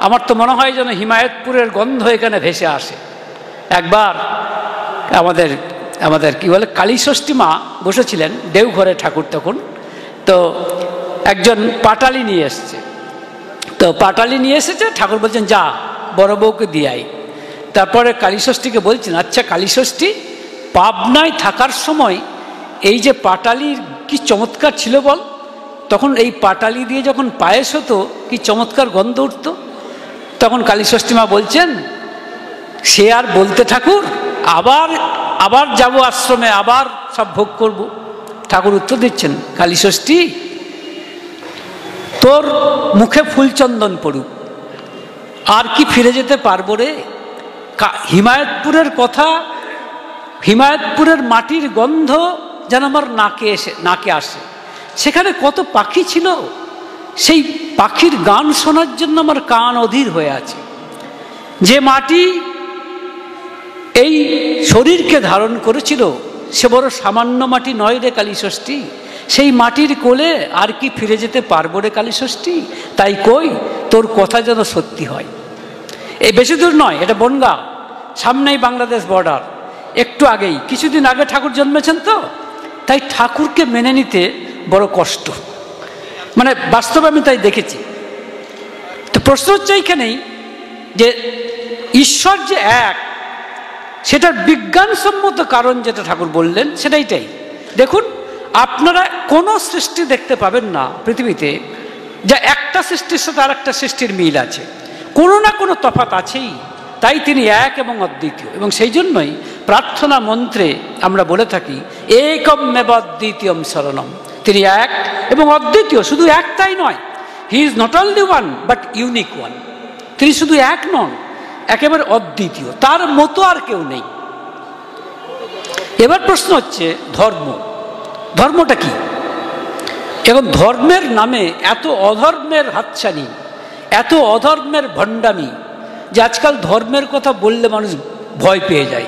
আমার তো মনে হয় যেন হিমায়তপুরের গন্ধ এখানে ভেসে আসে। একবার আমাদের আমাদের কি বলে কালীষষ্ঠী মা বসেছিলেন দেওঘরে, ঠাকুর তখন, তো একজন পাটালি নিয়ে এসছে, তো পাটালি নিয়ে এসেছে, ঠাকুর বলছেন যা বড় বউকে দিয়াই। তারপরে কালীষষ্ঠীকে বলছেন, আচ্ছা কালীষষ্ঠী, পাবনায় থাকার সময় এই যে পাটালির কি চমৎকার ছিল বল, তখন এই পাটালি দিয়ে যখন পায়েস হতো কি চমৎকার গন্ধ উঠত। তখন কালীষষ্ঠী মা বলছেন, সে আর বলতে ঠাকুর, আবার আবার যাব আশ্রমে, আবার সব ভোগ করব। ঠাকুর উত্তর দিচ্ছেন, কালীষষ্ঠী তোর মুখে ফুলচন্দন পড়ুক, আর কি ফিরে যেতে পারবো রে? হিমায়তপুরের কথা, হিমায়তপুরের মাটির গন্ধ যেন আমার নাকে আসে। সেখানে কত পাখি ছিল, সেই পাখির গান শোনার জন্য আমার কান অধীর হয়ে আছে। যে মাটি এই শরীরকে ধারণ করেছিল সে বড় সামান্য মাটি নয় রে কালীষষ্ঠী। সেই মাটির কোলে আর কি ফিরে যেতে পারবো রে কালীষষ্ঠী? তাই কই তোর কথা যেন সত্যি হয়। এই বেশি দূর নয়, এটা বনগাঁ, সামনেই বাংলাদেশ বর্ডার। একটু আগেই, কিছুদিন আগে ঠাকুর জন্মেছেন, তো তাই ঠাকুরকে মেনে নিতে বড় কষ্ট, মানে বাস্তবে আমি তাই দেখেছি। তো প্রশ্ন হচ্ছে এইখানেই যে ঈশ্বর যে এক, সেটার বিজ্ঞানসম্মত কারণ যেটা ঠাকুর বললেন সেটাইটাই। দেখুন, আপনারা কোনো সৃষ্টি দেখতে পাবেন না পৃথিবীতে যা একটা সৃষ্টির সাথে আর একটা সৃষ্টির মিল আছে, কোনো না কোনো তফাৎ আছেই। তাই তিনি এক এবং অদ্বিতীয়, এবং সেই জন্যই প্রার্থনা মন্ত্রে আমরা বলে থাকি একম মেবাদ্বিতীয়ম শরণম। তিনি এক এবং অদ্বিতীয়, শুধু এক তাই নয়, he is not only one but unique one. তিনি শুধু এক নন, একেবারে অদ্বিতীয়, তার মতো আর কেউ নেই। এবার প্রশ্ন হচ্ছে ধর্ম, ধর্মটা কি? এখন ধর্মের নামে এত অধর্মের হাতছানি, এত অধর্মের ভণ্ডামি, যে আজকাল ধর্মের কথা বললে মানুষ ভয় পেয়ে যায়।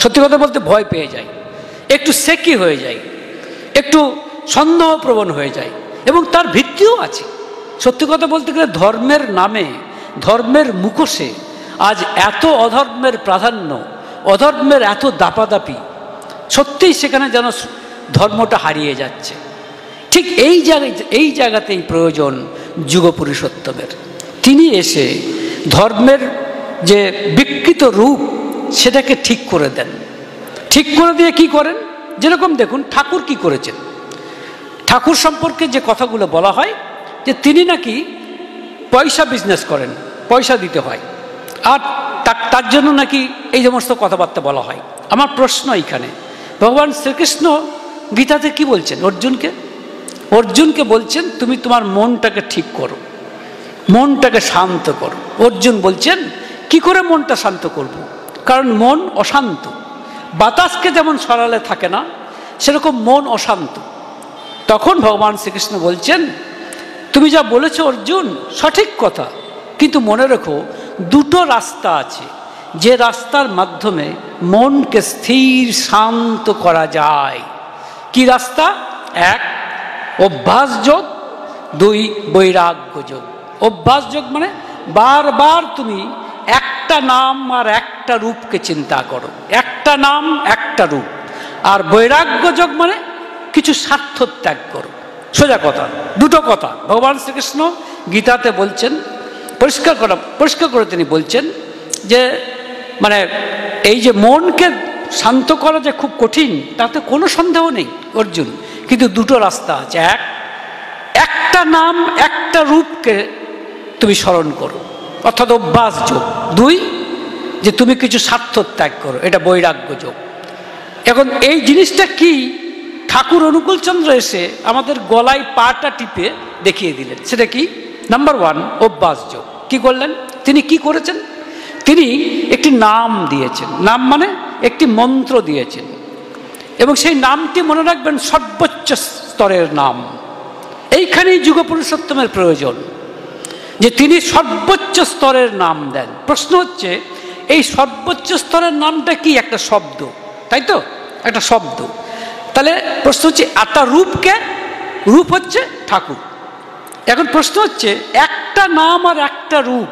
সত্যি কথা বলতে ভয় পেয়ে যায়, একটু সেকি হয়ে যায়, একটু সন্দেহপ্রবণ হয়ে যায়, এবং তার ভিত্তিও আছে। সত্যি কথা বলতে গেলে ধর্মের নামে, ধর্মের মুখোশে আজ এত অধর্মের প্রাধান্য, অধর্মের এত দাপাদাপি, সত্যিই সেখানে যেন ধর্মটা হারিয়ে যাচ্ছে। ঠিক এই জায়গাতেই প্রয়োজন যুগপুরুষোত্তমের। তিনি এসে ধর্মের যে বিকৃত রূপ সেটাকে ঠিক করে দেন। ঠিক করে দিয়ে কি করেন? যেরকম দেখুন ঠাকুর কি করেছেন। ঠাকুর সম্পর্কে যে কথাগুলো বলা হয় যে তিনি নাকি পয়সা বিজনেস করেন, পয়সা দিতে হয়, আর তার জন্য নাকি এই সমস্ত কথাবার্তা বলা হয়। আমার প্রশ্ন এইখানে, ভগবান শ্রীকৃষ্ণ গীতাতে কি বলছেন? অর্জুনকে বলছেন তুমি তোমার মনটাকে ঠিক করো, মনটাকে শান্ত করো। অর্জুন বলছেন কি করে মনটা শান্ত করব? কারণ মন অশান্ত। বাতাসকে যেমন সরালে থাকে না, সেরকম মন অশান্ত। তখন ভগবান শ্রীকৃষ্ণ বলছেন তুমি যা বলেছো অর্জুন সঠিক কথা, কিন্তু মনে রেখো দুটো রাস্তা আছে, যে রাস্তার মাধ্যমে মনকে স্থির শান্ত করা যায়। কি রাস্তা? এক অভ্যাস যোগ, দুই বৈরাগ্য যোগ। অভ্যাস যোগ মানে বারবার তুমি একটা নাম আর একটা রূপকে চিন্তা করো, একটা নাম একটা রূপ। আর বৈরাগ্য যোগ মানে কিছু স্বার্থ ত্যাগ করো। সোজা কথা, দুটো কথা ভগবান শ্রীকৃষ্ণ গীতাতে বলছেন, পরিষ্কার করে তিনি বলছেন যে মানে এই যে মনকে শান্ত করা যে খুব কঠিন তাতে কোনো সন্দেহ নেই অর্জুন, কিন্তু দুটো রাস্তা আছে। একটা নাম একটা রূপকে তুমি স্মরণ করো, অর্থাৎ অভ্যাস যোগ। দুই, যে তুমি কিছু স্বার্থ ত্যাগ করো, এটা বৈরাগ্য যোগ। এখন এই জিনিসটা কি? ঠাকুর অনুকূলচন্দ্র এসে আমাদের গলায় পাটা টিপে দেখিয়ে দিলেন। সেটা কি? নাম্বার ওয়ান অভ্যাস যোগ। কি করলেন তিনি? কি করেছেন? তিনি একটি নাম দিয়েছেন, নাম মানে একটি মন্ত্র দিয়েছেন, এবং সেই নামটি মনে রাখবেন সর্বোচ্চ স্তরের নাম। এইখানেই যুগপুরুষোত্তমের প্রয়োজন, যে তিনি সর্বোচ্চ স্তরের নাম দেন। প্রশ্ন হচ্ছে এই সর্বোচ্চ স্তরের নামটা কি? একটা শব্দ, তাই তো? একটা শব্দ। তাহলে প্রশ্ন হচ্ছে একটা রূপকে, রূপ হচ্ছে ঠাকুর। এখন প্রশ্ন হচ্ছে একটা নাম আর একটা রূপ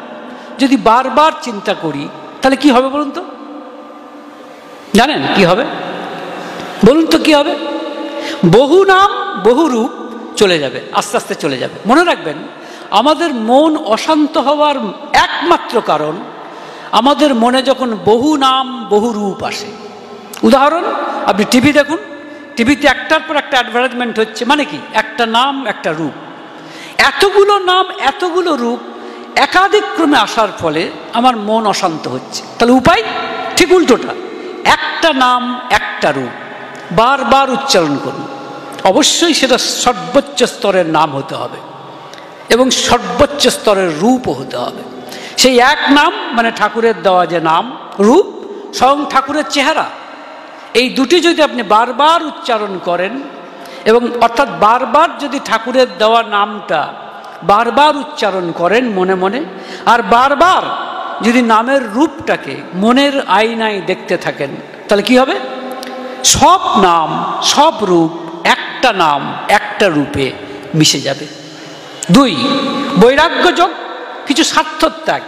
যদি বারবার চিন্তা করি তাহলে কি হবে বলুন তো? জানেন কি হবে? বলুন তো কি হবে? বহু নাম বহু রূপ চলে যাবে, আস্তে আস্তে চলে যাবে। মনে রাখবেন, আমাদের মন অশান্ত হওয়ার একমাত্র কারণ আমাদের মনে যখন বহু নাম বহু রূপ আসে। উদাহরণ, আপনি টিভি দেখুন, টিভিতে একটার পর একটা অ্যাডভার্টাইজমেন্ট হচ্ছে, মানে কি? একটা নাম একটা রূপ। এতগুলো নাম এতগুলো রূপ একাধিক ক্রমে আসার ফলে আমার মন অশান্ত হচ্ছে। তাহলে উপায় ঠিক উল্টোটা, একটা নাম একটা রূপ বারবার উচ্চারণ করুন। অবশ্যই সেটা সর্বোচ্চ স্তরের নাম হতে হবে এবং সর্বোচ্চ স্তরের রূপও হতে হবে। সেই এক নাম মানে ঠাকুরের দেওয়া যে নাম, রূপ, স্বয়ং ঠাকুরের চেহারা, এই দুটি যদি আপনি বারবার উচ্চারণ করেন এবং অর্থাৎ বারবার যদি ঠাকুরের দেওয়া নামটা বারবার উচ্চারণ করেন মনে মনে, আর বারবার যদি নামের রূপটাকে মনের আয়নায় দেখতে থাকেন, তাহলে কি হবে? সব নাম সব রূপ একটা নাম একটা রূপে মিশে যাবে। 2, বৈরাগ্য যোগ, কিছু স্বার্থত্যাগ।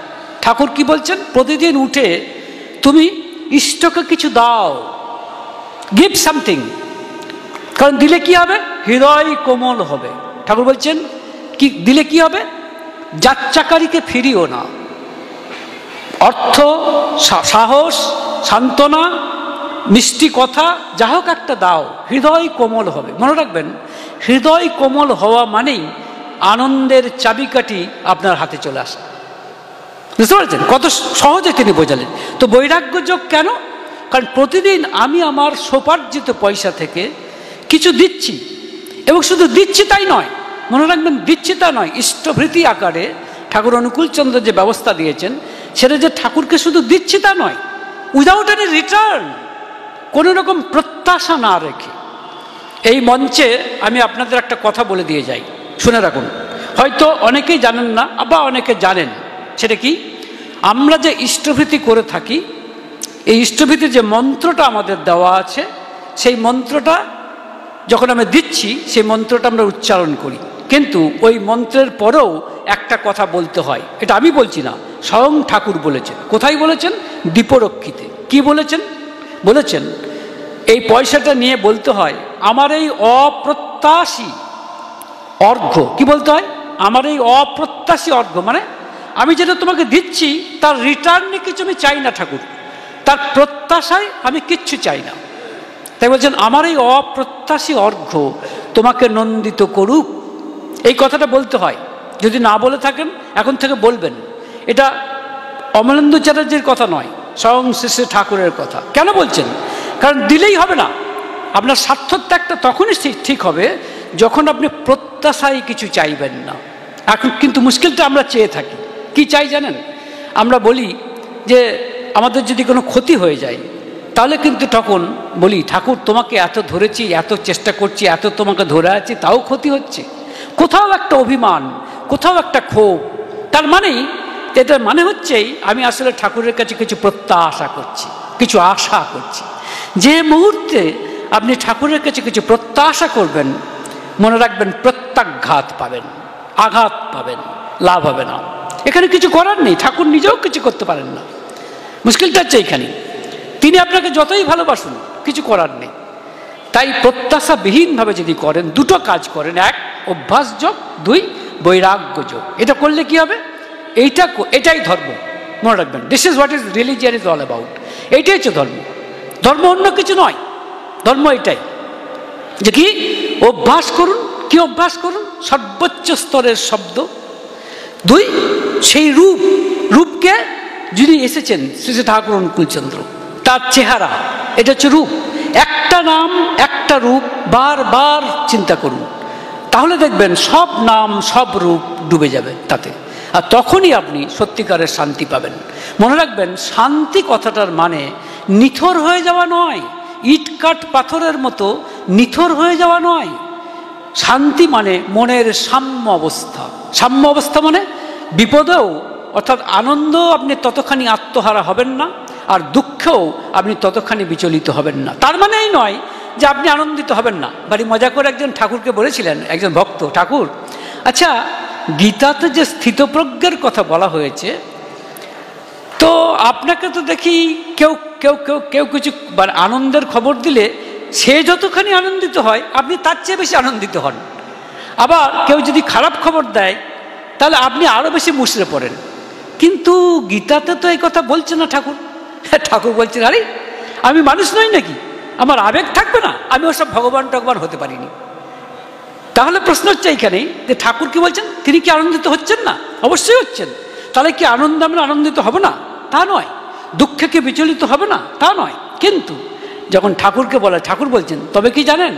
ঠাকুর কি বলছেন? প্রতিদিন উঠে তুমি ইষ্টকে কিছু দাও, গিভ সামথিং। কারণ দিলে কি হবে? হৃদয় কোমল হবে। ঠাকুর বলছেন কি দিলে কি হবে? যাচ্চাকারীকে ফিরিও না। অর্থ, সাহস, সান্ত্বনা, মিষ্টি কথা, যা হোক একটা দাও, হৃদয় কোমল হবে। মনে রাখবেন, হৃদয় কোমল হওয়া মানেই আনন্দের চাবিকাঠি আপনার হাতে চলে আসে। বুঝতে পারছেন কত সহজে তিনি বোঝালেন? তো বৈরাগ্য যোগ কেন? কারণ প্রতিদিন আমি আমার সোপার্জিত পয়সা থেকে কিছু দিচ্ছি, এবং শুধু দিচ্ছি তাই নয়, মনে রাখবেন দিচ্ছি তা নয়, ইষ্টভৃতি আকারে ঠাকুর অনুকূলচন্দ্র যে ব্যবস্থা দিয়েছেন সেটা যে ঠাকুরকে শুধু দিচ্ছি তা নয়, উইদাউট এনি রিটার্ন, কোনো রকম প্রত্যাশা না রেখে। এই মঞ্চে আমি আপনাদের একটা কথা বলে দিয়ে যাই, শুনে রাখুন। হয়তো অনেকেই জানেন না বা অনেকে জানেন। সেটা কি? আমরা যে ইষ্টভৃতি করে থাকি, এই ইষ্টভৃতির যে মন্ত্রটা আমাদের দেওয়া আছে, সেই মন্ত্রটা যখন আমরা দিচ্ছি সেই মন্ত্রটা আমরা উচ্চারণ করি, কিন্তু ওই মন্ত্রের পরেও একটা কথা বলতে হয়। এটা আমি বলছি না, স্বয়ং ঠাকুর বলেছেন। কোথায় বলেছেন? দীপরক্ষীতে। কি বলেছেন? বলেছেন এই পয়সাটা নিয়ে বলতে হয়, আমার এই অপ্রত্যাশী অর্ঘ্য। কি বলতে হয়? আমার এই অপ্রত্যাশী অর্ঘ্য, মানে আমি যেটা তোমাকে দিচ্ছি তার রিটার্নে কিছু আমি চাই না ঠাকুর, তার প্রত্যাশায় আমি কিচ্ছু চাই না। তাই বলছেন আমার এই অপ্রত্যাশী অর্ঘ্য তোমাকে নন্দিত করুক। এই কথাটা বলতে হয়। যদি না বলে থাকেন এখন থেকে বলবেন। এটা অমলেন্দু চ্যাটার্জির কথা নয়, স্বয়ং শ্রী শ্রী ঠাকুরের কথা। কেন বলছেন? কারণ দিলেই হবে না, আপনার স্বার্থত্যাগটা তখনই ঠিক হবে যখন আপনি প্রত্যাশায় কিছু চাইবেন না। এখন কিন্তু মুশকিলটা আমরা চেয়ে থাকি। কি চাই জানেন? আমরা বলি যে আমাদের যদি কোনো ক্ষতি হয়ে যায় তাহলে কিন্তু তখন বলি, ঠাকুর তোমাকে এত ধরেছি, এত চেষ্টা করছি, এত তোমাকে ধরে আছি, তাও ক্ষতি হচ্ছে। কোথাও একটা অভিমান, কোথাও একটা ক্ষোভ। তার মানেই, এটার মানে হচ্ছেই আমি আসলে ঠাকুরের কাছে কিছু প্রত্যাশা করছি, কিছু আশা করছি। যে মুহূর্তে আপনি ঠাকুরের কাছে কিছু প্রত্যাশা করবেন, মনে রাখবেন প্রত্যাঘাত পাবেন, আঘাত পাবেন, লাভ হবে না। এখানে কিছু করার নেই, ঠাকুর নিজেও কিছু করতে পারেন না। মুশকিলটা হচ্ছে এইখানে, তিনি আপনাকে যতই ভালোবাসুন কিছু করার নেই। তাই প্রত্যাশাবিহীনভাবে যদি করেন, দুটো কাজ করেন, 1 অভ্যাস যোগ, 2 বৈরাগ্য যোগ। এটা করলে কি হবে? এটাই ধর্ম। মনে রাখবেন, this is what is religion is all about. এইটাই হচ্ছে ধর্ম। ধর্ম অন্য কিছু নয়, ধর্ম এটাই যে কি অভ্যাস করুন। কি অভ্যাস করুন? সর্বোচ্চ স্তরের শব্দ। 2 সেই রূপকে যিনি এসেছেন শ্রী শ্রী ঠাকুর অনুকূলচন্দ্র, তার চেহারা, এটা হচ্ছে রূপ। একটা নাম একটা রূপ বারবার চিন্তা করুন, তাহলে দেখবেন সব নাম সব রূপ ডুবে যাবে তাতে, আর তখনই আপনি সত্যিকারের শান্তি পাবেন। মনে রাখবেন, শান্তি কথাটার মানে নিথর হয়ে যাওয়া নয়, ইট কাঠ পাথরের মতো নিথর হয়ে যাওয়া নয়। শান্তি মানে মনের সাম্য অবস্থা। সাম্য অবস্থা মানে বিপদেও অর্থাৎ আনন্দও আপনি ততখানি আত্মহারা হবেন না, আর দুঃখেও আপনি ততখানি বিচলিত হবেন না। তার মানে এই নয় যে আপনি আনন্দিত হবেন না। বাড়ি মজা করে একজন ঠাকুরকে বলেছিলেন, একজন ভক্ত, ঠাকুর আচ্ছা গীতাতে যে স্থিতপ্রজ্ঞের কথা বলা হয়েছে, তো আপনাকে তো দেখি কেউ কেউ কেউ কেউ কিছু মানে আনন্দের খবর দিলে সে যতখানি আনন্দিত হয় আপনি তার চেয়ে বেশি আনন্দিত হন। আবার কেউ যদি খারাপ খবর দেয় তাহলে আপনি আরও বেশি মুষড়ে পড়েন। কিন্তু গীতাতে তো এই কথা বলছে না ঠাকুর। ঠাকুর বলছেন, আরে আমি মানুষ নই নাকি, আমার আবেগ থাকবে না, আমি ওসব ভগবান টগবান হতে পারিনি। তাহলে প্রশ্ন হচ্ছে এইখানেই যে ঠাকুর কি বলছেন, তিনি কি আনন্দিত হচ্ছেন না? অবশ্যই হচ্ছেন। তাহলে কি আনন্দে আমরা আনন্দিত হব না? তা নয়। দুঃখে কি বিচলিত হবে না? তা নয়। কিন্তু যখন ঠাকুরকে বলে, ঠাকুর বলছেন তবে কি জানেন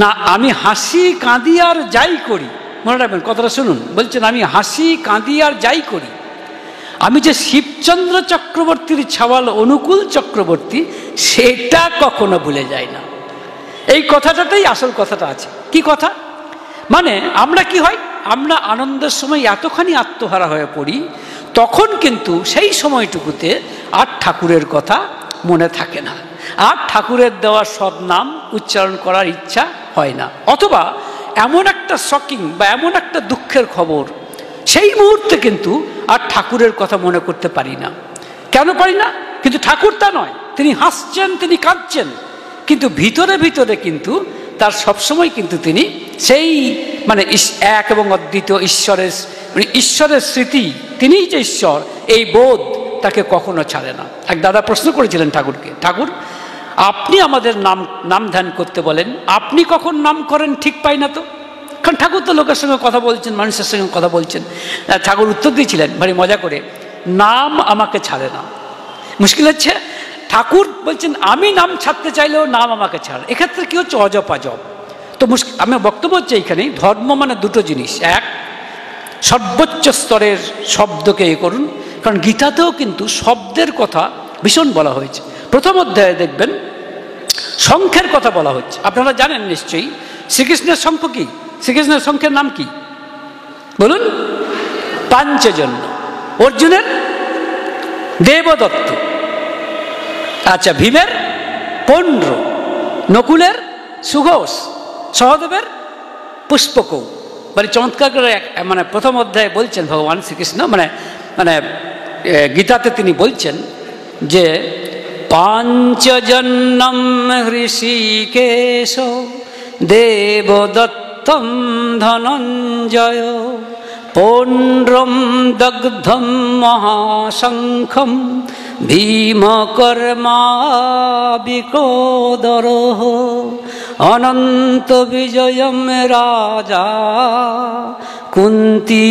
না, আমি হাসি কাঁদি আর যাই করি, মনে রাখবেন কথাটা শুনুন, বলছেন আমি হাসি কাঁদি আর যাই করি, আমি যে শিবচন্দ্র চক্রবর্তীর ছাওয়াল অনুকূল চক্রবর্তী সেটা কখনো ভুলে যায় না। এই কথাটাতেই আসল কথাটা আছে। কি কথা? মানে আমরা কি হয়, আমরা আনন্দের সময় এতখানি আত্মহারা হয়ে পড়ি, তখন কিন্তু সেই সময়টুকুতে আর ঠাকুরের কথা মনে থাকে না, আর ঠাকুরের দেওয়া সব নাম উচ্চারণ করার ইচ্ছা হয় না। অথবা এমন একটা শকিং বা এমন একটা দুঃখের খবর, সেই মুহূর্তে কিন্তু আর ঠাকুরের কথা মনে করতে পারি না। কেন পারি না? কিন্তু ঠাকুর তা নয়, তিনি হাসছেন, তিনি কাঁদছেন, কিন্তু ভিতরে ভিতরে কিন্তু তার সবসময় কিন্তু তিনি সেই মানে এক এবং অদ্বিতীয় ঈশ্বরের মানে ঈশ্বরের স্মৃতি, তিনিই যে ঈশ্বর, এই বোধ তাকে কখনো ছাড়ে না। এক দাদা প্রশ্ন করেছিলেন ঠাকুরকে, ঠাকুর আপনি আমাদের নাম ধ্যান করতে বলেন, আপনি কখন নাম করেন ঠিক পাই না তো। কারণ ঠাকুর তো লোকের সঙ্গে কথা বলছেন, মানুষের সঙ্গে কথা বলছেন। ঠাকুর উত্তর দিয়েছিলেন ভারী মজা করে, নাম আমাকে ছাড়ে না। মুশকিল হচ্ছে ঠাকুর বলছেন আমি নাম ছাড়তে চাইলেও নাম আমাকে ছাড়ে। এক্ষেত্রে কি হচ্ছে, অজপ আজব। তো আমি বক্তব্য হচ্ছে এইখানেই, ধর্ম মানে দুটো জিনিস। এক, সর্বোচ্চ স্তরের শব্দকে করুন, কারণ গীতাতেও কিন্তু শব্দের কথা ভীষণ বলা হয়েছে। প্রথম অধ্যায়ে দেখবেন শঙ্খের কথা বলা হচ্ছে। আপনারা জানেন নিশ্চয়ই শ্রীকৃষ্ণের শঙ্খ কি, শ্রীকৃষ্ণের শঙ্খের নাম কি বলুন? পাঞ্চজন্য। অর্জুনের দেবদত্ত, আচ্ছা ভীমের পৌণ্ড্র, নকুলের সুঘোষ, সহদেবের পুষ্পকৌ। মানে চমৎকার করে মানে প্রথম অধ্যায়ে বলছেন ভগবান শ্রীকৃষ্ণ, মানে মানে গীতাতে তিনি বলছেন যে পাঞ্চজন্যম হৃষিকেশ দেবদত্তম ধনঞ্জয় পৌণ্ড্রম দগ্ধম মহাশঙ্খম ভীমকর্মাবিকোদরঃ অনন্ত বিজয়ম রাজা কুন্তী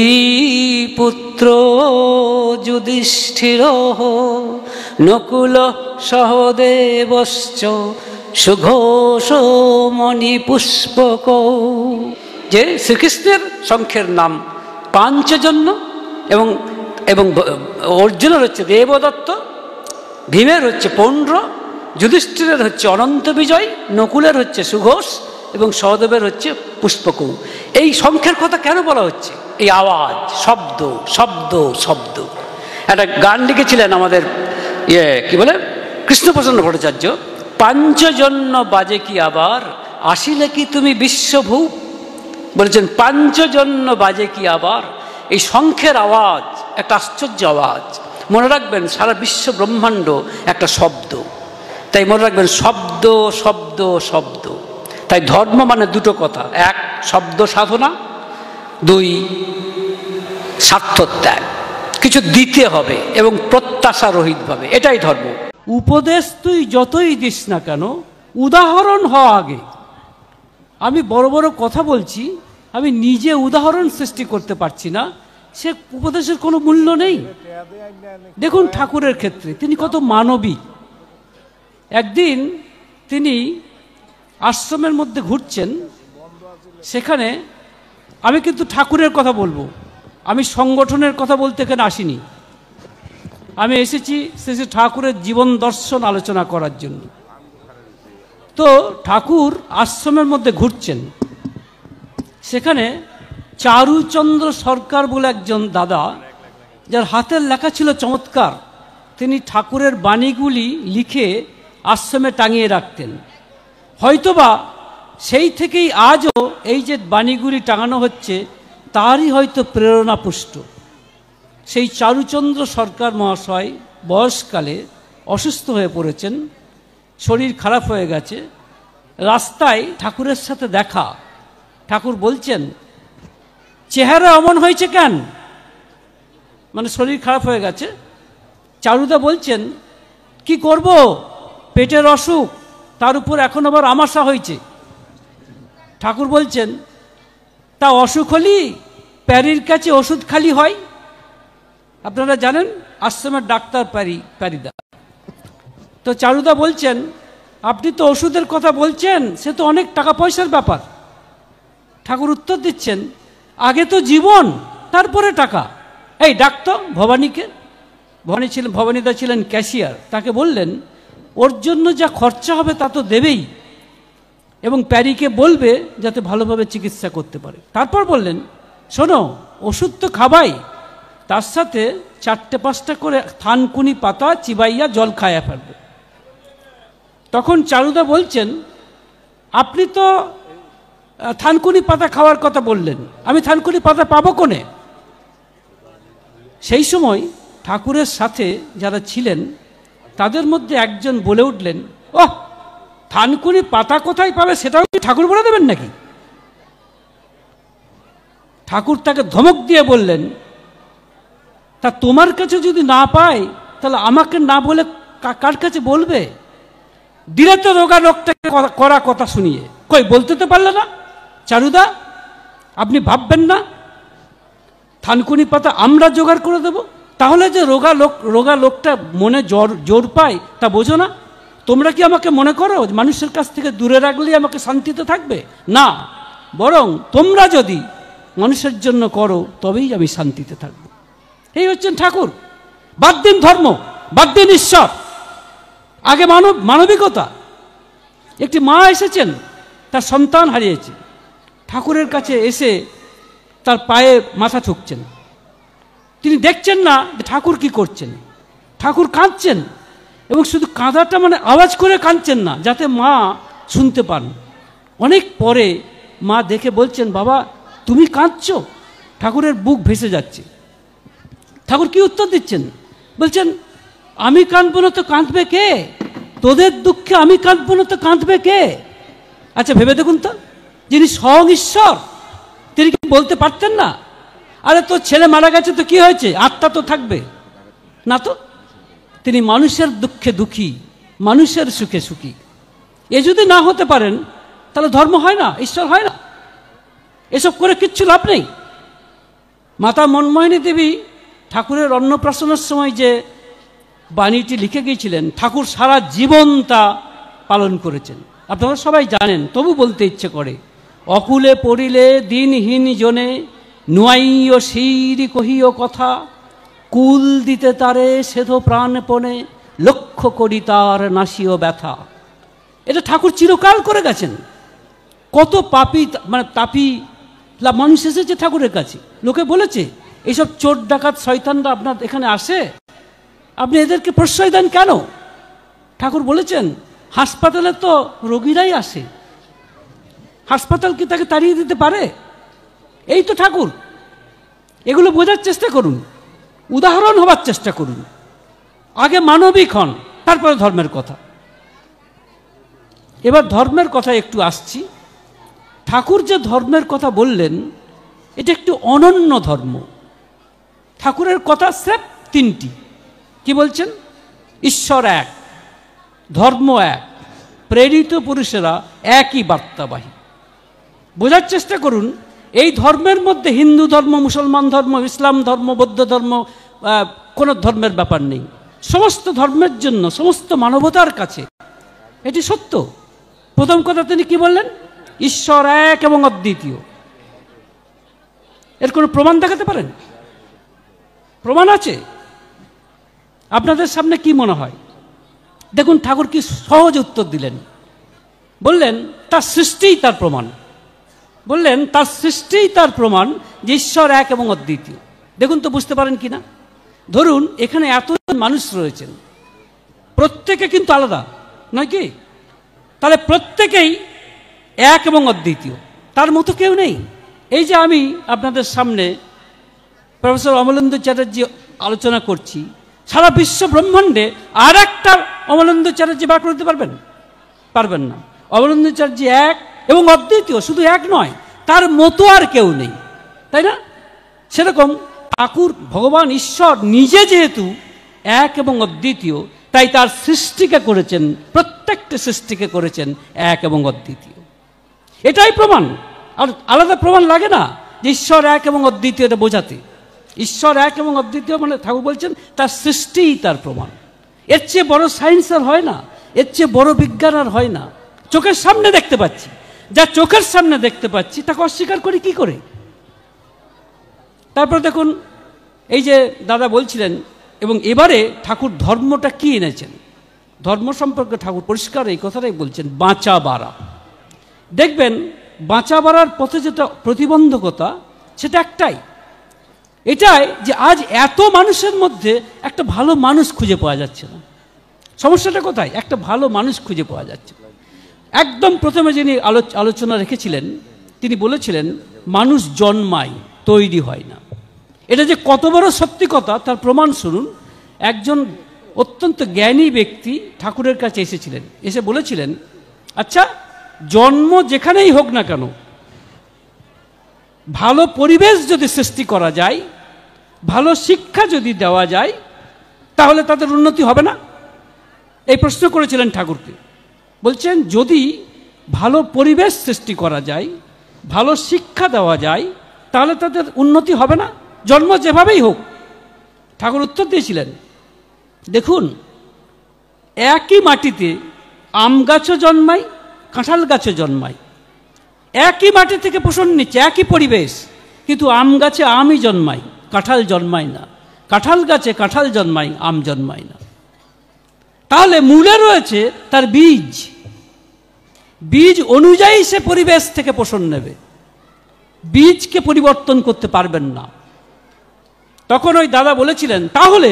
পুত্র যুধিষ্ঠিরঃ নকুল সহদেবশ্চ সুঘোষ মণিপুষ্পকৌ। যে শ্রীকৃষ্ণের শঙ্খের নাম পাঞ্চজন্য এবং এবং অর্জুনের হচ্ছে দেবদত্ত, ভীমের হচ্ছে পৌণ্ড্র, যুধিষ্ঠিরের হচ্ছে অনন্ত বিজয়, নকুলের হচ্ছে সুঘোষ এবং সহদেবের হচ্ছে পুষ্পকৌ। এই শঙ্খের কথা কেন বলা হচ্ছে? এই আওয়াজ, শব্দ শব্দ শব্দ। একটা গান লিখেছিলেন আমাদের কি বলে কৃষ্ণপ্রসন্ন ভট্টাচার্য, পাঞ্চজন্য বাজে কি আবার আসিলে কি তুমি বিশ্বভূপ। বলেছেন পাঞ্চজন্য বাজে কি আবার। এই শঙ্খের আওয়াজ একটা আশ্চর্য আওয়াজ। মনে রাখবেন সারা বিশ্ব ব্রহ্মাণ্ড একটা শব্দ, তাই মনে রাখবেন শব্দ শব্দ শব্দ। তাই ধর্ম মানে দুটো কথা, এক শব্দ সাধনা, দুই স্বার্থত্যাগ, কিছু দিতে হবে এবং প্রত্যাশা রহিতভাবে, এটাই ধর্ম। উপদেশ তুই যতই দিস না কেন উদাহরণ হওয়া আগে। আমি বড় বড় কথা বলছি, আমি নিজে উদাহরণ সৃষ্টি করতে পারছি না, সে উপদেশের কোনো মূল্য নেই। দেখুন ঠাকুরের ক্ষেত্রে তিনি কত মানবিক। একদিন তিনি আশ্রমের মধ্যে ঘুরছেন, সেখানে আমি কিন্তু ঠাকুরের কথা বলবো, আমি সংগঠনের কথা বলতে এখানে আসিনি, আমি এসেছি শ্রী ঠাকুরের জীবন দর্শন আলোচনা করার জন্য। তো ঠাকুর আশ্রমের মধ্যে ঘুরছেন, সেখানে চারুচন্দ্র সরকার বলে একজন দাদা, যার হাতের লেখা ছিল চমৎকার, তিনি ঠাকুরের বাণীগুলি লিখে আশ্রমে টাঙিয়ে রাখতেন। হয়তোবা সেই থেকেই আজও এই যে বাণীগুলি টাঙানো হচ্ছে তারই হয়তো প্রেরণা পুষ্ট। সেই চারুচন্দ্র সরকার মহাশয় বয়সকালে অসুস্থ হয়ে পড়েছেন, শরীর খারাপ হয়ে গেছে। রাস্তায় ঠাকুরের সাথে দেখা। ঠাকুর বলছেন, চেহারা অমন হয়েছে কেন? মানে শরীর খারাপ হয়ে গেছে। চারুদা বলছেন, কি করব, পেটের অসুখ, তার উপর এখন আবার আমাশা হয়েছে। ঠাকুর বলছেন, তা অসুখ হলি প্যারির কাছে ওষুধ খালি হয়। আপনারা জানেন আশ্রমের ডাক্তার প্যারিদা। তো চারুদা বলছেন, আপনি তো ওষুধের কথা বলছেন, সে তো অনেক টাকা পয়সার ব্যাপার। ঠাকুর উত্তর দিচ্ছেন, আগে তো জীবন, তারপরে টাকা। এই ডাক্তার ভবানীকে, ভবানীদা ছিলেন ক্যাশিয়ার, তাকে বললেন, ওর জন্য যা খরচা হবে তা তো দেবেই, এবং প্যারিকে বলবে যাতে ভালোভাবে চিকিৎসা করতে পারে। তারপর বললেন, শোনো, ওষুধ তো খাবাই, তার সাথে 4-5টা করে থানকুনি পাতা চিবাইয়া জল খাইয়া ফেলবে। তখন চারুদা বলছেন, আপনি তো থানকুনি পাতা খাওয়ার কথা বললেন, আমি থানকুনি পাতা পাবো কোনে? সেই সময় ঠাকুরের সাথে যারা ছিলেন তাদের মধ্যে একজন বলে উঠলেন, ওহ, থানকুনি পাতা কোথায় পাবে সেটাও কি ঠাকুর বলে দেবেন নাকি? ঠাকুর তাকে ধমক দিয়ে বললেন, তা তোমার কাছে যদি না পায় তাহলে আমাকে না বলে কার কাছে বলবে? দিলে তো রোগা লোকটাকে করা কথা শুনিয়ে, কই বলতে তো পারলে না? চারুদা, আপনি ভাববেন না থানকুনি পাতা আমরা জোগাড় করে দেব? তাহলে যে রোগা লোকটা মনে জোর পায় তা বোঝো না? তোমরা কি আমাকে মনে করো মানুষের কাছ থেকে দূরে রাখলেই আমাকে শান্তিতে থাকবে? না, বরং তোমরা যদি মানুষের জন্য করো তবেই আমি শান্তিতে থাকবো। এই হচ্ছেন ঠাকুর। বাদ দিন ধর্ম, বাদ দিন ঈশ্বর, আগে মানবিকতা। একটি মা এসেছেন, তার সন্তান হারিয়েছে, ঠাকুরের কাছে এসে তার পায়ে মাথা ঠুকছেন। তিনি দেখছেন না যে ঠাকুর কি করছেন। ঠাকুর কাঁদছেন, এবং শুধু কাঁদাটা মানে আওয়াজ করে কাঁদছেন না, যাতে মা শুনতে পান। অনেক পরে মা দেখে বলছেন, বাবা তুমি কাঁদছো? ঠাকুরের বুক ভেসে যাচ্ছে। ঠাকুর কি উত্তর দিচ্ছেন? বলছেন, আমি কাঁদবো না তো কাঁদবে কে? তোদের দুঃখে আমি কাঁদবো না তো কাঁদবে কে? আচ্ছা ভেবে দেখুন তো, যিনি স্বয়ং ঈশ্বর তিনি কি বলতে পারতেন না, আরে তোর ছেলে মারা গেছে তো কি হয়েছে, আত্মা তো থাকবে না? তো তিনি মানুষের দুঃখে দুঃখী, মানুষের সুখে সুখী। এ যদি না হতে পারেন তাহলে ধর্ম হয় না, ঈশ্বর হয় না। এসব করে কিচ্ছু লাভ নেই। মাতা মনমোহিনী দেবী ঠাকুরের অন্নপ্রাশনের সময় যে বাণীটি লিখে গিয়েছিলেন, ঠাকুর সারা জীবন তা পালন করেছেন। আপনারা সবাই জানেন, তবু বলতে ইচ্ছে করে, অকুলে পড়িলে দিনহীন জনে নুয়াইও শিরি কহিও কথা, কুল দিতে তারে সেধো প্রাণপণে লক্ষ্য করি তার নাসিও ব্যথা। এটা ঠাকুর চিরকাল করে গেছেন। কত পাপী মানে তাপী মানুষ এসেছে ঠাকুরের কাছে, লোকে বলেছে এইসব চোর ডাকাত শয়তানরা আপনার এখানে আসে, আপনি এদেরকে প্রশ্রয় দেন কেন? ঠাকুর বলেছেন, হাসপাতালে তো রোগীরাই আসে, হাসপাতাল কি তাকে তাড়িয়ে দিতে পারে? এই তো ঠাকুর। এগুলো বোঝার চেষ্টা করুন, উদাহরণ হবার চেষ্টা করুন। আগে মানবিক হন, তারপরে ধর্মের কথা। এবার ধর্মের কথা একটু আসছি। ঠাকুর যে ধর্মের কথা বললেন, এটা একটু অনন্য ধর্ম। ঠাকুরের কথা স্রেফ 3টি। কি বলছেন? ঈশ্বর এক, ধর্ম এক, প্রেরিত পুরুষেরা একই বার্তাবাহী। বোঝার চেষ্টা করুন, এই ধর্মের মধ্যে হিন্দু ধর্ম, মুসলমান ধর্ম, ইসলাম ধর্ম, বৌদ্ধ ধর্ম, কোনো ধর্মের ব্যাপার নেই। সমস্ত ধর্মের জন্য, সমস্ত মানবতার কাছে এটি সত্য। প্রথম কথা তিনি কি বললেন? ঈশ্বর এক এবং অদ্বিতীয়। এর কোনো প্রমাণ দেখাতে পারেন? প্রমাণ আছে? আপনাদের সামনে কি মনে হয়? দেখুন ঠাকুর কি সহজ উত্তর দিলেন। বললেন তার সৃষ্টিই তার প্রমাণ। বললেন তার সৃষ্টিই তার প্রমাণ যে ঈশ্বর এক এবং অদ্বিতীয়। দেখুন তো বুঝতে পারেন কিনা। ধরুন এখানে এতজন মানুষ রয়েছেন, প্রত্যেকে কিন্তু আলাদা নয় কি? তাহলে প্রত্যেকেই এক এবং অদ্বিতীয়, তার মতো কেউ নেই। এই যে আমি আপনাদের সামনে প্রফেসর অমলেন্দু চ্যাটার্জি আলোচনা করছি, সারা বিশ্ব ব্রহ্মাণ্ডে আর একটা অমলেন্দু চ্যাটার্জি বার করতে পারবেন না। অমলেন্দু চ্যাটার্জি এক এবং অদ্বিতীয়, শুধু এক নয়, তার মতো আর কেউ নেই, তাই না? সেরকম ঠাকুর ভগবান ঈশ্বর নিজে যেহেতু এক এবং অদ্বিতীয়, তাই তার সৃষ্টিকে করেছেন, প্রত্যেকটা সৃষ্টিকে করেছেন এক এবং অদ্বিতীয়। এটাই প্রমাণ, আর আলাদা প্রমাণ লাগে না যে ঈশ্বর এক এবং অদ্বিতীয়, এটা বোঝাতে। ঈশ্বর এক এবং অদ্বিতীয় মানে ঠাকুর বলছেন তার সৃষ্টিই তার প্রমাণ। এর চেয়ে বড় সায়েন্স আর হয় না, এর চেয়ে বড় বিজ্ঞান আর হয় না। চোখের সামনে দেখতে পাচ্ছি, যা চোখের সামনে দেখতে পাচ্ছি তাকে অস্বীকার করি কি করে? তারপর দেখুন, এই যে দাদা বলছিলেন, এবং এবারে ঠাকুর ধর্মটা কি এনেছেন, ধর্ম সম্পর্কে ঠাকুর পরিষ্কার এই কথাটাই বলছেন, বাঁচা বাড়া। দেখবেন বাঁচা বাড়ার পথে যেটা প্রতিবন্ধকতা, সেটা একটাই, এটাই যে আজ এত মানুষের মধ্যে একটা ভালো মানুষ খুঁজে পাওয়া যাচ্ছে না। সমস্যাটা কোথায়? একটা ভালো মানুষ খুঁজে পাওয়া যাচ্ছে না। একদম প্রথমে যিনি আলোচনা রেখেছিলেন, তিনি বলেছিলেন মানুষ জন্মায়, তৈরি হয় না। এটা যে কত বড় সত্যি কথা তার প্রমাণ শুনুন। একজন অত্যন্ত জ্ঞানী ব্যক্তি ঠাকুরের কাছে এসেছিলেন, এসে বলেছিলেন, আচ্ছা জন্ম যেখানেই হোক না কেন, ভালো পরিবেশ যদি সৃষ্টি করা যায়, ভালো শিক্ষা যদি দেওয়া যায়, তাহলে তাদের উন্নতি হবে না? এই প্রশ্ন করেছিলেন ঠাকুরকে। বলছেন যদি ভালো পরিবেশ সৃষ্টি করা যায়, ভালো শিক্ষা দেওয়া যায়, তাহলে তাদের উন্নতি হবে না, জন্ম যেভাবেই হোক? ঠাকুর উত্তর দিয়েছিলেন, দেখুন একই মাটিতে আম গাছও জন্মায়, কাঁঠাল গাছও জন্মায়, একই মাটি থেকে পোষণ নিচ্ছে, একই পরিবেশ, কিন্তু আম গাছে আমই জন্মায়, কাঁঠাল জন্মায় না, কাঁঠাল গাছে কাঁঠাল জন্মায়, আম জন্মায় না। তাহলে মূলে রয়েছে তার বীজ, বীজ অনুযায়ী সে পরিবেশ থেকে পোষণ নেবে, বীজকে পরিবর্তন করতে পারবেন না। তখন ওই দাদা বলেছিলেন, তাহলে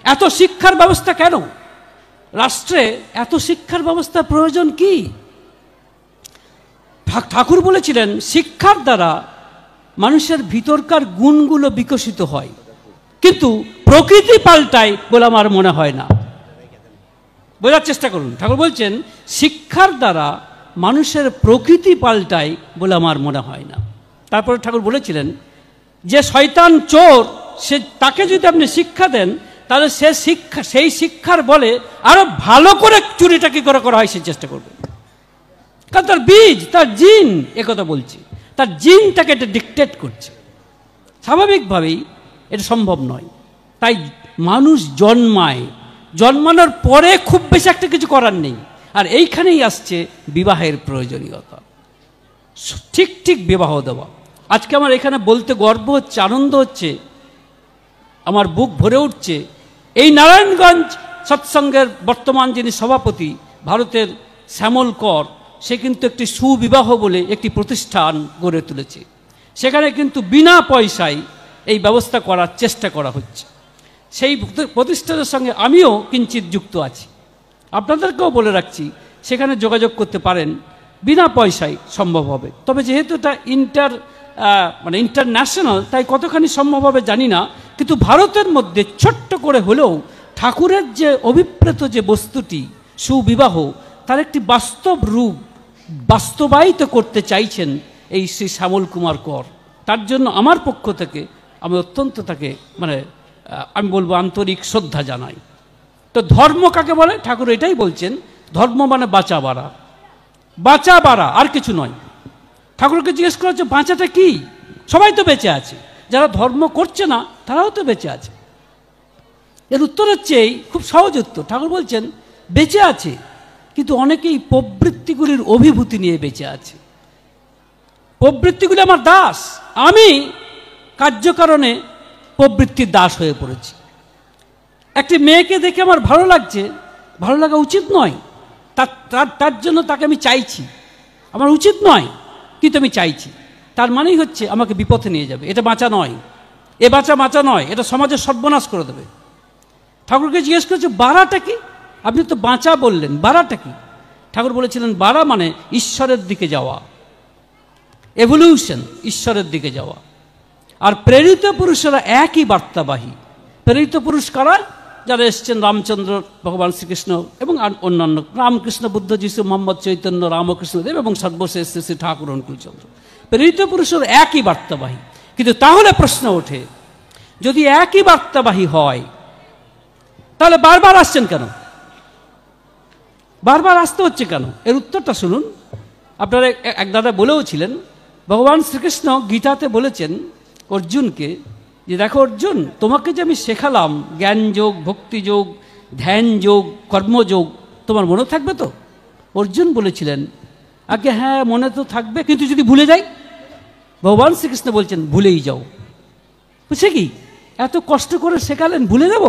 এত শিক্ষার ব্যবস্থা কেন? রাষ্ট্রে এত শিক্ষার ব্যবস্থার প্রয়োজন কি? ঠাকুর বলেছিলেন, শিক্ষার দ্বারা মানুষের ভিতরকার গুণগুলো বিকশিত হয়, কিন্তু প্রকৃতি পাল্টায় বলে আমার মনে হয় না। বোঝার চেষ্টা করুন, ঠাকুর বলছেন শিক্ষার দ্বারা মানুষের প্রকৃতি পাল্টায় বলে আমার মনে হয় না। তারপরে ঠাকুর বলেছিলেন, যে শয়তান চোর, সে তাকে যদি আপনি শিক্ষা দেন, তাহলে সেই শিক্ষার বলে আরো ভালো করে চুরিটা কি করে করা হয় সে চেষ্টা করবে, কারণ তার বীজ, তার জিন একথা বলছে, তার জিনটাকে এটা ডিকটেট করছে। স্বাভাবিকভাবেই এটা সম্ভব নয়। তাই মানুষ জন্মায়, জন্মানোর পরে খুব বেশি একটা কিছু করার নেই। আর এইখানেই আসছে বিবাহের প্রয়োজনীয়তা, ঠিক ঠিক বিবাহ দেওয়া। আজকে আমার এখানে বলতে গর্ব হচ্ছে, আনন্দ হচ্ছে, আমার বুক ভরে উঠছে। এই নারায়ণগঞ্জ সৎসঙ্গের বর্তমান যিনি সভাপতি ভারতের শ্যামল কর, সে কিন্তু একটি সুবিবাহ বলে একটি প্রতিষ্ঠান গড়ে তুলেছে। সেখানে কিন্তু বিনা পয়সায় এই ব্যবস্থা করার চেষ্টা করা হচ্ছে। সেই প্রতিষ্ঠানের সঙ্গে আমিও কিঞ্চিত যুক্ত আছি, আপনাদেরকেও বলে রাখছি, সেখানে যোগাযোগ করতে পারেন, বিনা পয়সায় সম্ভব হবে। তবে যেহেতু এটা ইন্টারন্যাশনাল, তাই কতখানি সম্ভব হবে জানি না, কিন্তু ভারতের মধ্যে ছোট্ট করে হলেও ঠাকুরের যে অভিপ্রেত যে বস্তুটি সুবিবাহ, তার একটি বাস্তব রূপ বাস্তবায়িত করতে চাইছেন এই শ্রী শ্যামল কুমার কর। তার জন্য আমার পক্ষ থেকে আমি অত্যন্ত তাকে আমি বলবো আন্তরিক শ্রদ্ধা জানাই। তো ধর্ম কাকে বলে? ঠাকুর এটাই বলছেন, ধর্ম মানে বাঁচা বাড়া, বাঁচা বাড়া, আর কিছু নয়। ঠাকুরকে জিজ্ঞেস করা হচ্ছে বাঁচাটা কি? সবাই তো বেঁচে আছে, যারা ধর্ম করছে না তারাও তো বেঁচে আছে। এর উত্তর হচ্ছে এই, খুব সহজ উত্তর। ঠাকুর বলছেন বেঁচে আছে, কিন্তু অনেকেই প্রবৃত্তিগুলির অভিভূতি নিয়ে বেঁচে আছে। প্রবৃত্তিগুলি আমার দাস, আমি কার্যকারণে প্রবৃত্তির দাস হয়ে পড়েছি। একটি মেয়েকে দেখে আমার ভালো লাগছে, ভালো লাগা উচিত নয়, তার জন্য তাকে আমি চাইছি, আমার উচিত নয়, কিন্তু আমি চাইছি। তার মানেই হচ্ছে আমাকে বিপথে নিয়ে যাবে। এটা বাঁচা নয়, এ বাঁচা নয়, এটা সমাজের সর্বনাশ করে দেবে। ঠাকুরকে জিজ্ঞেস করেছে বাড়াটা কি? আপনি তো বাঁচা বললেন, বাড়াটা কি? ঠাকুর বলেছিলেন বাড়া মানে ঈশ্বরের দিকে যাওয়া, এভলিউশন, ঈশ্বরের দিকে যাওয়া। আর প্রেরিত পুরুষেরা একই বার্তাবাহী। প্রেরিত পুরুষ কারা? যারা এসছেন রামচন্দ্র, ভগবান শ্রীকৃষ্ণ এবং অন্যান্য রামকৃষ্ণ, বুদ্ধ, যিশু, মোহাম্মদ, চৈতন্য, রামকৃষ্ণদেব এবং সর্বশেষ শ্রী ঠাকুর অনুকূলচন্দ্র। প্রেরিত পুরুষের একই বার্তাবাহী। কিন্তু তাহলে প্রশ্ন ওঠে, যদি একই বার্তাবাহী হয় তাহলে বারবার আসছেন কেন? বারবার আসতে হচ্ছে কেন? এর উত্তরটা শুনুন। আপনারা এক দাদা বলেও ছিলেন, ভগবান শ্রীকৃষ্ণ গীতাতে বলেছেন অর্জুনকে যে দেখো অর্জুন, তোমাকে যে আমি শেখালাম জ্ঞান যোগ, ভক্তি যোগ, ধ্যান যোগ, কর্মযোগ, তোমার মনে থাকবে তো? অর্জুন বলেছিলেন আগে হ্যাঁ মনে তো থাকবে, কিন্তু যদি ভুলে যাই? ভগবান শ্রীকৃষ্ণ বলছেন ভুলেই যাও। বুঝছে কি? এত কষ্ট করে শেখালেন, ভুলে যাব?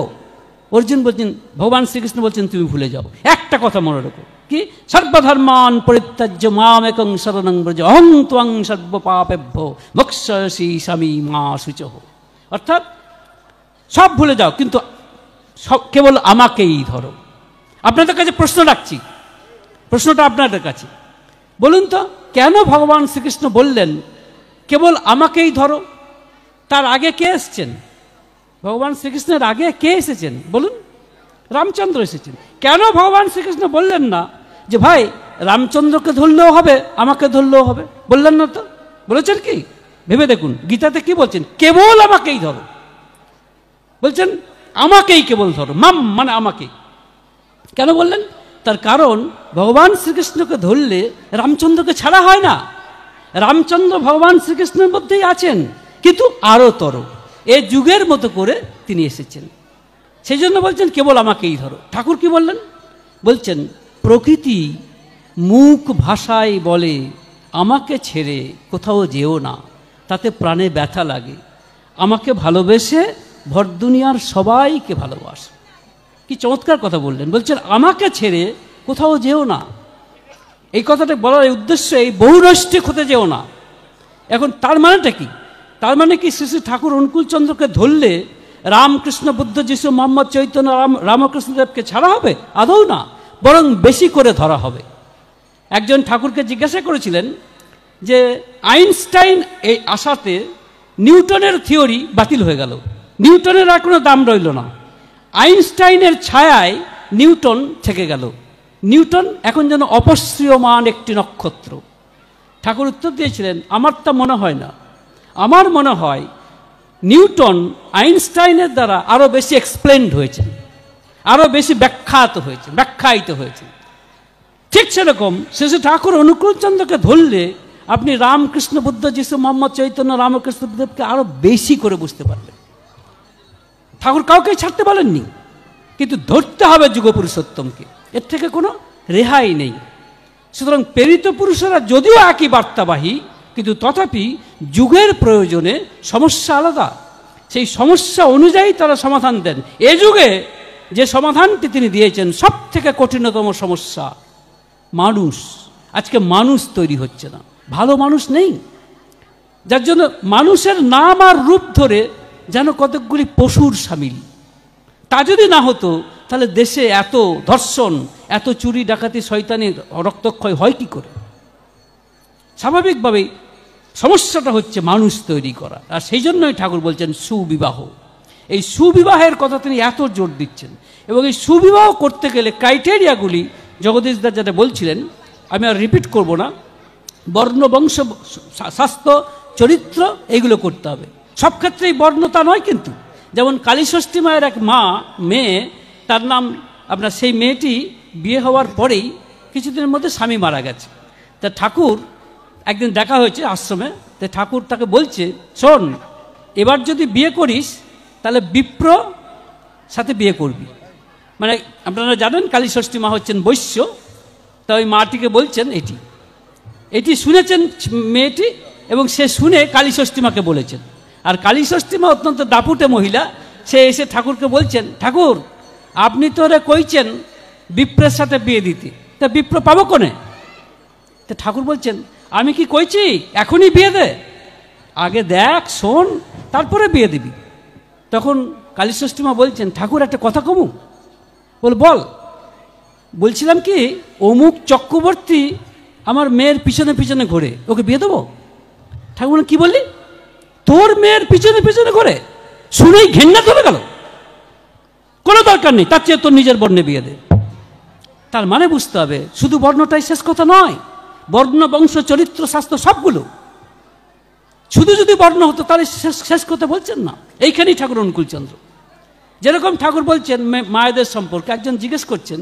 অর্জুন বলছেন, ভগবান শ্রীকৃষ্ণ বলছেন তুমি ভুলে যাও। একটা কথা মনে রাখো, কি? সর্বধর্মান পরিত্যাজ্য মামেকং শরণং ব্রজ অহং ত্বং সর্বপাপেভ্যো মোক্ষয়সি স্বামী মা শুচঃ। অর্থাৎ সব ভুলে যাও, কিন্তু সব কেবল আমাকেই ধরো। আপনাদের কাছে প্রশ্ন রাখছি, প্রশ্নটা আপনাদের কাছে, বলুন তো কেন ভগবান শ্রীকৃষ্ণ বললেন কেবল আমাকেই ধরো? তার আগে কে এসছেন? ভগবান শ্রীকৃষ্ণের আগে কে এসেছেন বলুন? রামচন্দ্র এসেছেন। কেন ভগবান শ্রীকৃষ্ণ বললেন না যে ভাই রামচন্দ্রকে ধরলেও হবে, আমাকে ধরলেও হবে? বললেন না তো। বলেছেন কি? ভেবে দেখুন গীতাতে কি বলছেন, কেবল আমাকেই ধরো। বলছেন আমাকেই কেবল ধরো, মাম মানে আমাকেই। কেন বললেন? তার কারণ ভগবান শ্রীকৃষ্ণকে ধরলে রামচন্দ্রকে ছাড়া হয় না। রামচন্দ্র ভগবান শ্রীকৃষ্ণের মধ্যেই আছেন, কিন্তু আরো তর এ যুগের মতো করে তিনি এসেছেন। সেই জন্য বলছেন কেবল আমাকেই ধরো। ঠাকুর কি বললেন? বলছেন প্রকৃতি মুখ ভাষায় বলে আমাকে ছেড়ে কোথাও যেও না, তাতে প্রাণে ব্যথা লাগে। আমাকে ভালোবেসে ভর দুনিয়ার সবাইকে ভালোবাসো। কি চমৎকার কথা বললেন। বলছেন আমাকে ছেড়ে কোথাও যেও না। এই কথাটা বলার উদ্দেশ্য এই বহুনৈষ্ঠিক হতে যেও না। এখন তার মানেটা কি? তার মানে কি শ্রী শ্রী ঠাকুর অনুকূলচন্দ্রকে ধরলে রামকৃষ্ণ, বুদ্ধ, যিশু, মোহাম্মদ, চৈতন্য, রামকৃষ্ণদেবকে ছাড়া হবে? আদৌ না, বরং বেশি করে ধরা হবে। একজন ঠাকুরকে জিজ্ঞাসা করেছিলেন যে আইনস্টাইন এই আসাতে নিউটনের থিওরি বাতিল হয়ে গেল, নিউটনের আর কোনো দাম রইল না, আইনস্টাইনের ছায়ায় নিউটন থেকে গেল, নিউটন এখন যেন অপসৃয়মান একটি নক্ষত্র। ঠাকুর উত্তর দিয়েছিলেন আমার তা মনে হয় না, আমার মনে হয় নিউটন আইনস্টাইনের দ্বারা আরও বেশি এক্সপ্লেন্ড হয়েছেন, আরও বেশি ব্যাখ্যায়িত হয়েছে। ঠিক সেরকম শ্রী ঠাকুর অনুকূলচন্দ্রকে ধরলে আপনি রামকৃষ্ণ, বুদ্ধ, যিশু, মোহাম্মদ, চৈতন্য, রামকৃষ্ণদেবকে আরও বেশি করে বুঝতে পারবেন। ঠাকুর কাউকে ছাড়তে বলেননি, কিন্তু ধরতে হবে যুগপুরুষোত্তমকে, এর থেকে কোনো রেহাই নেই। সুতরাং প্রেরিত পুরুষেরা যদিও একই বার্তাবাহী, কিন্তু তথাপি যুগের প্রয়োজনে সমস্যা আলাদা। সেই সমস্যা অনুযায়ী তারা সমাধান দেন। এ যুগে যে সমাধানটি তিনি দিয়েছেন সব থেকে কঠিনতম সমস্যা মানুষ। আজকে মানুষ তৈরি হচ্ছে না, ভালো মানুষ নেই, যার জন্য মানুষের নাম আর রূপ ধরে যেন কতকগুলি পশুর সামিল। তা যদি না হতো তাহলে দেশে এত ধর্ষণ, এত চুরি, ডাকাতি, শয়তানি, রক্তক্ষয় হয় কি করে? স্বাভাবিকভাবেই সমস্যাটা হচ্ছে মানুষ তৈরি করা। আর সেই জন্যই ঠাকুর বলছেন সুবিবাহ। এই সুবিবাহের কথা তিনি এত জোর দিচ্ছেন, এবং এই সুবিবাহ করতে গেলে ক্রাইটেরিয়াগুলি জগদীশ দা যেটা বলছিলেন আমি আর রিপিট করব না। বর্ণ, বংশ, স্বাস্থ্য, চরিত্র এইগুলো করতে হবে। সব ক্ষেত্রেই বর্ণ তা নয়, কিন্তু যেমন কালীষষ্ঠী মায়ের এক মেয়ে, তার নাম আপনার, সেই মেয়েটি বিয়ে হওয়ার পরেই কিছুদিনের মধ্যে স্বামী মারা গেছে। তা ঠাকুর একদিন দেখা হয়েছে আশ্রমে, তো ঠাকুর তাকে বলছে শোন, এবার যদি বিয়ে করিস তাহলে বিপ্র সাথে বিয়ে করবি। মানে আপনারা জানেন কালীষষ্ঠী মা হচ্ছেন বৈশ্য। তা ওই মাটিকে বলছেন এটি শুনেছেন মেয়েটি, এবং সে শুনে কালীষষ্ঠী মাকে বলেছেন। আর কালীষষ্ঠী মা অত্যন্ত দাপুটে মহিলা, সে এসে ঠাকুরকে বলছেন ঠাকুর আপনি তো ওরা কইছেন বিপ্রের সাথে বিয়ে দিতে, তা বিপ্র পাবো কোনে? তা ঠাকুর বলছেন আমি কি কইছি এখনই বিয়ে দে, আগে দেখ শোন তারপরে বিয়ে দিবি। তখন কালীষষ্ঠী মা বলছেন ঠাকুর একটা কথা কমু? বল। বলছিলাম কি অমুক চক্রবর্তী আমার মেয়ের পিছনে পিছনে ঘোরে, ওকে বিয়ে দেবো। ঠাকুর কি বললি? তোর মেয়ের পিছনে পিছনে করে শুনেই ঘেন্না ধরে গেল, কোনো দরকার নেই, তার চেয়ে তোর নিজের বর্ণে বিয়ে দে। তার মানে বুঝতে হবে শুধু বর্ণটাই শেষ কথা নয়, বর্ণ, বংশ, চরিত্র, স্বাস্থ্য সবগুলো। শুধু যদি বর্ণ হতো তাহলে শেষ কথা বলছেন না। এইখানেই ঠাকুর অনুকূলচন্দ্র যেরকম ঠাকুর বলছেন মায়েদের সম্পর্কে। একজন জিজ্ঞেস করছেন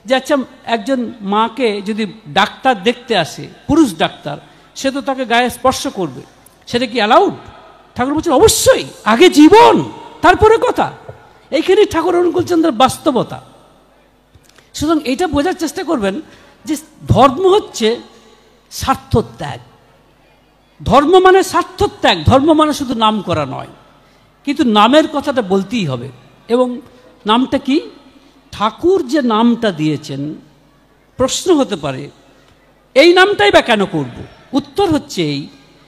যে আচ্ছা, একজন মাকে যদি ডাক্তার দেখতে আসে, পুরুষ ডাক্তার, সে তো তাকে গায়ে স্পর্শ করবে, সেটা কি অ্যালাউড? ঠাকুর বলছেন অবশ্যই, আগে জীবন তারপরে কথা। এইখানেই ঠাকুর অনুকূলচন্দ্রের বাস্তবতা। সুতরাং এটা বোঝার চেষ্টা করবেন যে ধর্ম হচ্ছে স্বার্থত্যাগ। ধর্ম মানে স্বার্থত্যাগ, ধর্ম মানে শুধু নাম করা নয়। কিন্তু নামের কথাটা বলতেই হবে। এবং নামটা কি? ঠাকুর যে নামটা দিয়েছেন, প্রশ্ন হতে পারে এই নামটাই বা কেন করব? উত্তর হচ্ছে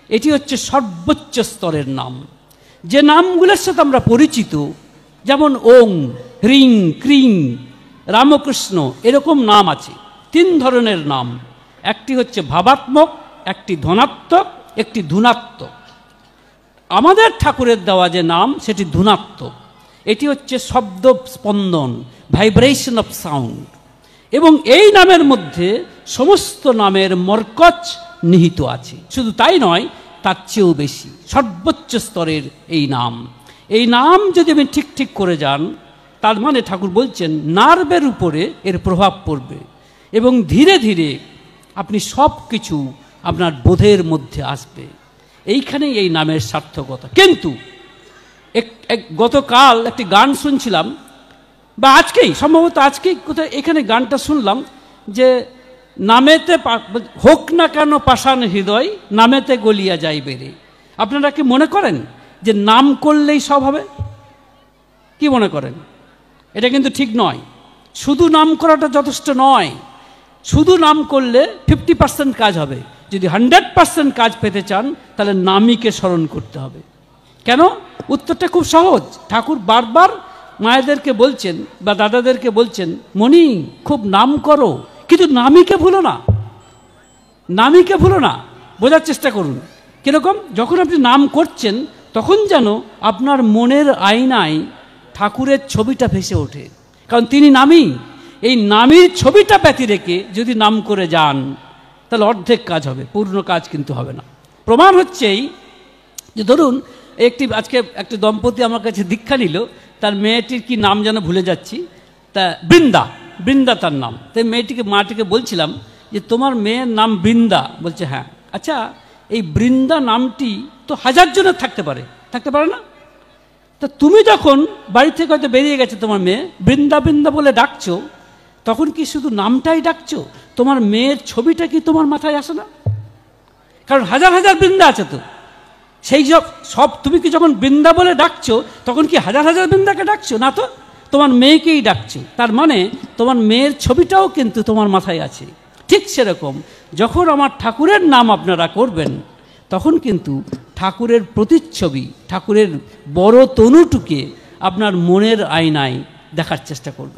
এটি হচ্ছে সর্বোচ্চ স্তরের নাম। যে নামগুলোর সাথে আমরা পরিচিত, যেমন ওং, হ্রিং, ক্রিং, রামকৃষ্ণ, এরকম নাম আছে। 3 ধরনের নাম, একটি হচ্ছে ভাবাত্মক, একটি ধনাত্মক, একটি ধুনাত্মক। আমাদের ঠাকুরের দেওয়া যে নাম সেটি ধুনাত্মক। এটি হচ্ছে শব্দ স্পন্দন, ভাইব্রেশন অফ সাউন্ড। এবং এই নামের মধ্যে সমস্ত নামের মরকজ নিহিত আছে। শুধু তাই নয়, তার চেয়েও বেশি, সর্বোচ্চ স্তরের এই নাম। এই নাম যদি আপনি ঠিক ঠিক করে যান, তার মানে ঠাকুর বলছেন নার্ভের উপরে এর প্রভাব পড়বে এবং ধীরে ধীরে আপনি সব কিছু আপনার বোধের মধ্যে আসবে। এইখানেই এই নামের সার্থকতা। কিন্তু গতকাল একটি গান শুনছিলাম, বা আজকেই, সম্ভবত আজকেই কোথায় এখানে গানটা শুনলাম যে নামেতে হোক না কেন পাষাণ হৃদয়, নামেতে গলিয়া যাই বেড়ে। আপনারা কি মনে করেন যে নাম করলেই সব হবে? কি মনে করেন? এটা কিন্তু ঠিক নয়। শুধু নাম করাটা যথেষ্ট নয়। শুধু নাম করলে 50% কাজ হবে। যদি 100% কাজ পেতে চান তাহলে নামীকে স্মরণ করতে হবে। কেন? উত্তরটা খুব সহজ। ঠাকুর বারবার মায়েদেরকে বলছেন বা দাদাদেরকে বলছেন, মণি খুব নাম করো, কিন্তু নামীকে ভুলো না, নামীকে ভুলো না। বোঝার চেষ্টা করুন কিরকম? যখন আপনি নাম করছেন তখন যেন আপনার মনের আয়নায় ঠাকুরের ছবিটা ভেসে ওঠে, কারণ তিনি নামী। এই নামীর ছবিটা ব্যতি রেখে যদি নাম করে যান তাহলে অর্ধেক কাজ হবে, পূর্ণ কাজ কিন্তু হবে না। প্রমাণ হচ্ছে এই যে ধরুন আজকে একটি দম্পতি আমার কাছে দীক্ষা নিল, তার মেয়েটির কি নাম যেন ভুলে যাচ্ছি, তা বৃন্দা তার নাম। তাই মাটিকে বলছিলাম যে তোমার মেয়ের নাম বৃন্দা। বলছে হ্যাঁ। আচ্ছা, এই বৃন্দা নামটি তো 1000 জনের থাকতে পারে না? তা তুমি যখন বাড়ি থেকে হয়তো বেরিয়ে গেছে তোমার মেয়ে, বৃন্দা বৃন্দা বলে ডাকছো, তখন কি শুধু নামটাই ডাকছো? তোমার মেয়ের ছবিটা কি তোমার মাথায় আসে না? কারণ 1000 বৃন্দা আছে তো, সেই সব তুমি কি যখন বৃন্দা বলে ডাকছো তখন কি 1000 বৃন্দাকে ডাকছো না, তো তোমার মেয়েকেই ডাকছো। তার মানে তোমার মেয়ের ছবিটাও কিন্তু তোমার মাথায় আছে। ঠিক সেরকম যখন আমার ঠাকুরের নাম আপনারা করবেন তখন কিন্তু ঠাকুরের প্রতিচ্ছবি, ঠাকুরের বড় তনুটুকে আপনার মনের আয়নায় দেখার চেষ্টা করবেন।